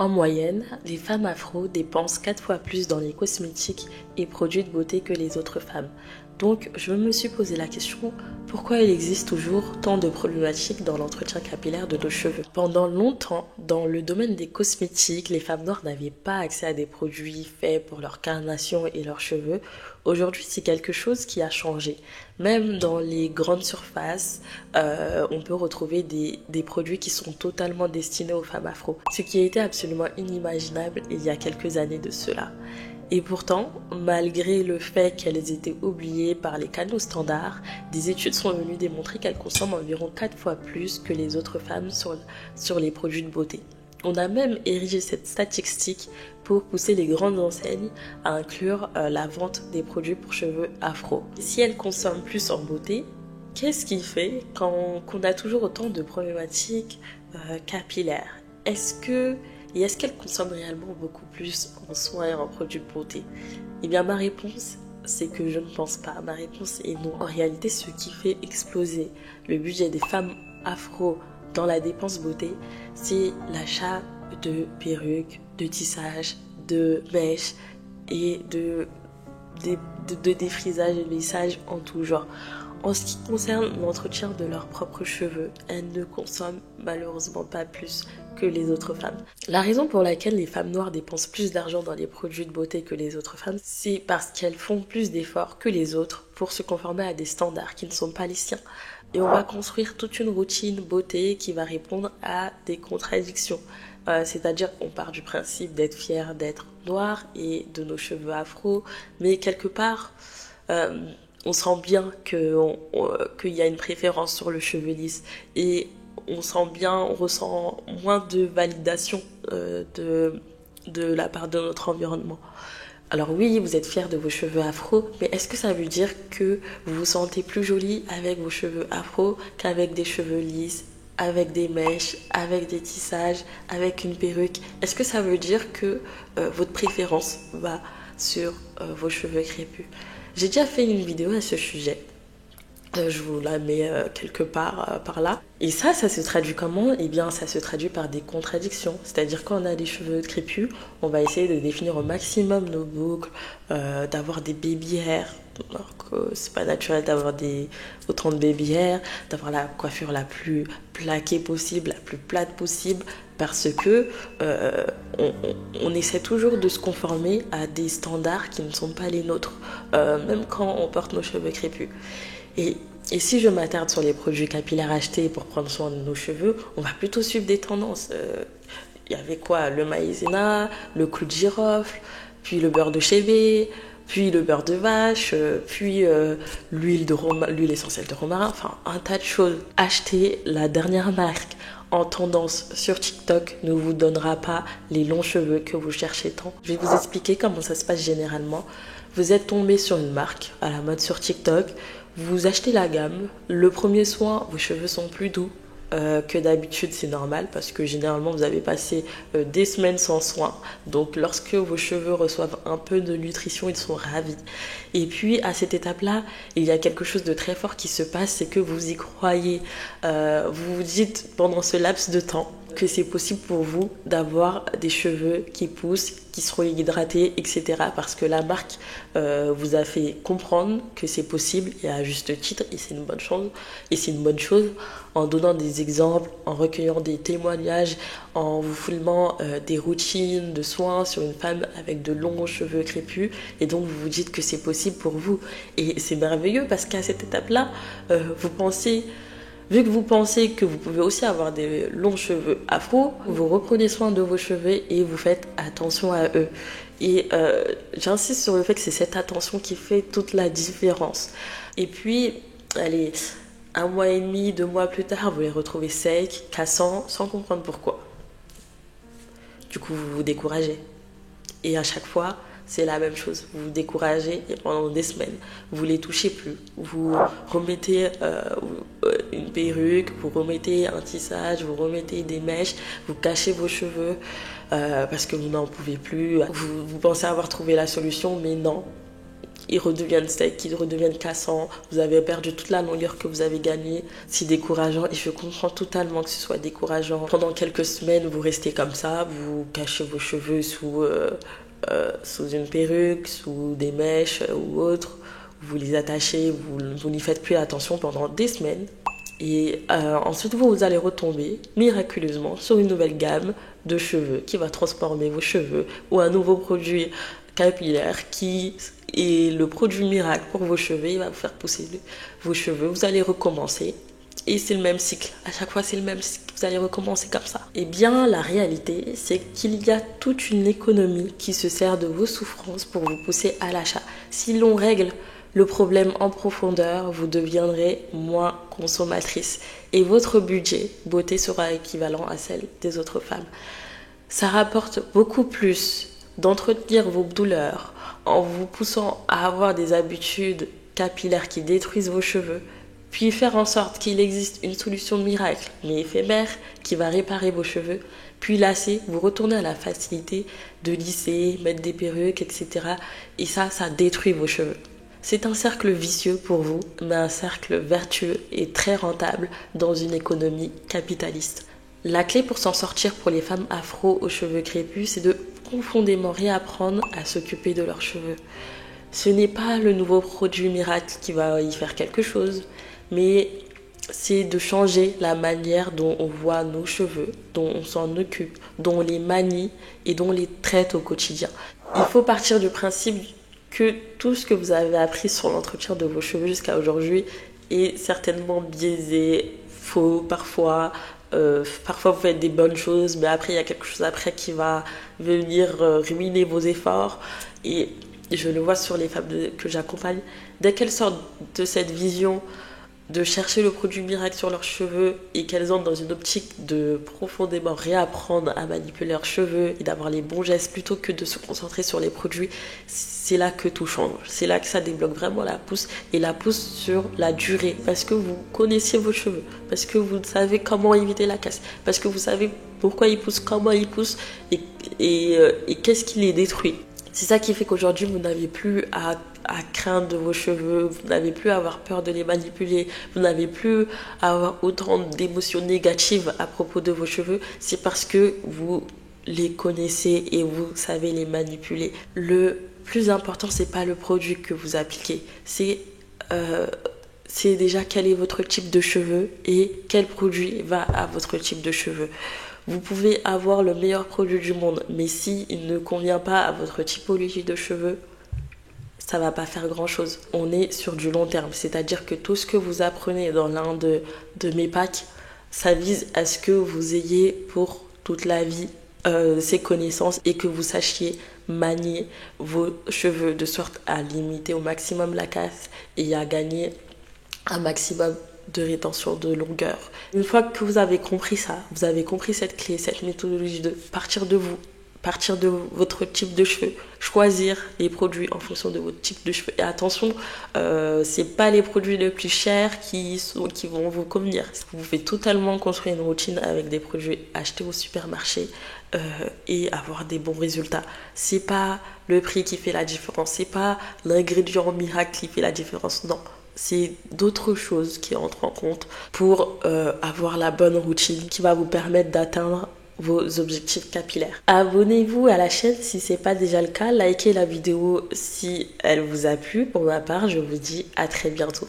En moyenne, les femmes afro dépensent 4 fois plus dans les cosmétiques et produits de beauté que les autres femmes. Donc, je me suis posé la question, pourquoi il existe toujours tant de problématiques dans l'entretien capillaire de nos cheveux? Pendant longtemps, dans le domaine des cosmétiques, les femmes noires n'avaient pas accès à des produits faits pour leur carnation et leurs cheveux. Aujourd'hui, c'est quelque chose qui a changé. Même dans les grandes surfaces, on peut retrouver des produits qui sont totalement destinés aux femmes afro. Ce qui a été absolument inimaginable il y a quelques années de cela. Et pourtant, malgré le fait qu'elles étaient oubliées par les canaux standards, des études sont venues démontrer qu'elles consomment environ 4 fois plus que les autres femmes sur les produits de beauté. On a même érigé cette statistique pour pousser les grandes enseignes à inclure la vente des produits pour cheveux afro. Si elles consomment plus en beauté, qu'est-ce qui fait qu'on a toujours autant de problématiques capillaires? Est-ce qu'elles consomment réellement beaucoup plus en soins et en produits de beauté? Eh bien, ma réponse, c'est que je ne pense pas. Ma réponse est non. En réalité, ce qui fait exploser le budget des femmes afro dans la dépense beauté, c'est l'achat de perruques, de tissages, de mèches et de défrisage et de lissage en tout genre. En ce qui concerne l'entretien de leurs propres cheveux, elles ne consomment malheureusement pas plus que les autres femmes. La raison pour laquelle les femmes noires dépensent plus d'argent dans les produits de beauté que les autres femmes, c'est parce qu'elles font plus d'efforts que les autres pour se conformer à des standards qui ne sont pas les siens. Et on va construire toute une routine beauté qui va répondre à des contradictions. C'est-à-dire qu'on part du principe d'être fier d'être noir et de nos cheveux afro, mais quelque part, on sent bien qu'il y a une préférence sur le cheveu lisse et on ressent moins de validation de la part de notre environnement. Alors oui, vous êtes fiers de vos cheveux afro, mais est-ce que ça veut dire que vous vous sentez plus jolie avec vos cheveux afro qu'avec des cheveux lisses, avec des mèches, avec des tissages, avec une perruque? Est-ce que ça veut dire que votre préférence va sur vos cheveux crépus? J'ai déjà fait une vidéo à ce sujet. Je vous la mets quelque part par là. Et ça se traduit comment? Eh bien, ça se traduit par des contradictions. C'est-à-dire quand on a des cheveux crépus, on va essayer de définir au maximum nos boucles, d'avoir des baby hair, alors que c'est pas naturel d'avoir autant de baby hair, d'avoir la coiffure la plus plaquée possible, la plus plate possible, parce que on essaie toujours de se conformer à des standards qui ne sont pas les nôtres, même quand on porte nos cheveux crépus. Et si je m'attarde sur les produits capillaires achetés pour prendre soin de nos cheveux, on va plutôt suivre des tendances. Il y avait quoi? Le maïzena, le clou de girofle, puis le beurre de chébé, puis le beurre de vache, puis l'huile essentielle de romarin, enfin un tas de choses. Acheter la dernière marque en tendance sur TikTok ne vous donnera pas les longs cheveux que vous cherchez tant. Je vais vous expliquer comment ça se passe généralement. Vous êtes tombé sur une marque à la mode sur TikTok, vous achetez la gamme, le premier soin, vos cheveux sont plus doux que d'habitude, c'est normal parce que généralement vous avez passé des semaines sans soin. Donc lorsque vos cheveux reçoivent un peu de nutrition, ils sont ravis. Et puis à cette étape-là, il y a quelque chose de très fort qui se passe, c'est que vous y croyez. Vous vous dites pendant ce laps de temps que c'est possible pour vous d'avoir des cheveux qui poussent, qui seront hydratés, etc. Parce que la marque vous a fait comprendre que c'est possible et à juste titre, et c'est une bonne chose. Et c'est une bonne chose en donnant des exemples, en recueillant des témoignages, en vous filmant des routines de soins sur une femme avec de longs cheveux crépus. Et donc vous vous dites que c'est possible pour vous. Et c'est merveilleux parce qu'à cette étape-là, vu que vous pensez que vous pouvez aussi avoir des longs cheveux afro, vous reprenez soin de vos cheveux et vous faites attention à eux. Et j'insiste sur le fait que c'est cette attention qui fait toute la différence. Et puis, allez, 1 mois et demi, 2 mois plus tard, vous les retrouvez secs, cassants, sans comprendre pourquoi. Du coup, vous vous découragez. Et à chaque fois, c'est la même chose. Vous vous découragez et pendant des semaines, vous les touchez plus. Vous remettez une perruque, vous remettez un tissage, vous remettez des mèches, vous cachez vos cheveux parce que vous n'en pouvez plus. Vous pensez avoir trouvé la solution, mais non. ils redeviennent secs, ils redeviennent cassants, vous avez perdu toute la longueur que vous avez gagnée. C'est décourageant et je comprends totalement que ce soit décourageant. Pendant quelques semaines, vous restez comme ça, vous cachez vos cheveux sous une perruque, sous des mèches ou autre. Vous les attachez, vous n'y faites plus attention pendant des semaines. Et ensuite, vous allez retomber miraculeusement sur une nouvelle gamme de cheveux qui va transformer vos cheveux ou un nouveau produit capillaire qui est le produit miracle pour vos cheveux. Il va vous faire pousser vos cheveux. Vous allez recommencer. Et c'est le même cycle. À chaque fois, c'est le même cycle. Vous allez recommencer comme ça. Eh bien, la réalité, c'est qu'il y a toute une économie qui se sert de vos souffrances pour vous pousser à l'achat. Si l'on règle le problème en profondeur, vous deviendrez moins consommatrice. Et votre budget beauté sera équivalent à celle des autres femmes. Ça rapporte beaucoup plus d'entretenir vos douleurs en vous poussant à avoir des habitudes capillaires qui détruisent vos cheveux, puis faire en sorte qu'il existe une solution miracle, mais éphémère, qui va réparer vos cheveux, puis lasser, vous retournez à la facilité de lisser, mettre des perruques, etc. Et ça détruit vos cheveux. C'est un cercle vicieux pour vous, mais un cercle vertueux et très rentable dans une économie capitaliste. La clé pour s'en sortir pour les femmes afro aux cheveux crépus, c'est de profondément réapprendre à s'occuper de leurs cheveux. Ce n'est pas le nouveau produit miracle qui va y faire quelque chose, mais c'est de changer la manière dont on voit nos cheveux, dont on s'en occupe, dont on les manie et dont on les traite au quotidien. Il faut partir du principe que tout ce que vous avez appris sur l'entretien de vos cheveux jusqu'à aujourd'hui est certainement biaisé, faux parfois. Parfois vous faites des bonnes choses, mais après il y a quelque chose après qui va venir ruiner vos efforts. Et je le vois sur les femmes que j'accompagne, dès qu'elles sortent de cette vision de chercher le produit miracle sur leurs cheveux et qu'elles entrent dans une optique de profondément réapprendre à manipuler leurs cheveux et d'avoir les bons gestes plutôt que de se concentrer sur les produits, c'est là que tout change. C'est là que ça débloque vraiment la pousse et la pousse sur la durée parce que vous connaissiez vos cheveux, parce que vous savez comment éviter la casse, parce que vous savez pourquoi ils poussent, comment ils poussent et qu'est-ce qui les détruit. C'est ça qui fait qu'aujourd'hui, vous n'avez plus à craindre de vos cheveux, vous n'avez plus à avoir peur de les manipuler, vous n'avez plus à avoir autant d'émotions négatives à propos de vos cheveux. C'est parce que vous les connaissez et vous savez les manipuler. Le plus important, c'est pas le produit que vous appliquez, c'est déjà quel est votre type de cheveux et quel produit va à votre type de cheveux. Vous pouvez avoir le meilleur produit du monde, mais s'il ne convient pas à votre typologie de cheveux, ça va pas faire grand chose. On est sur du long terme, c'est-à-dire que tout ce que vous apprenez dans l'un de mes packs, ça vise à ce que vous ayez pour toute la vie ces connaissances et que vous sachiez manier vos cheveux de sorte à limiter au maximum la casse et à gagner un maximum de rétention de longueur. Une fois que vous avez compris ça, vous avez compris cette clé, cette méthodologie de partir de vous, partir de votre type de cheveux, choisir les produits en fonction de votre type de cheveux. Et attention, c'est pas les produits les plus chers qui vont vous convenir. Vous pouvez totalement construire une routine avec des produits achetés au supermarché et avoir des bons résultats. C'est pas le prix qui fait la différence, c'est pas l'ingrédient miracle qui fait la différence, non. C'est d'autres choses qui entrent en compte pour avoir la bonne routine qui va vous permettre d'atteindre vos objectifs capillaires. Abonnez-vous à la chaîne si ce n'est pas déjà le cas. Likez la vidéo si elle vous a plu. Pour ma part, je vous dis à très bientôt.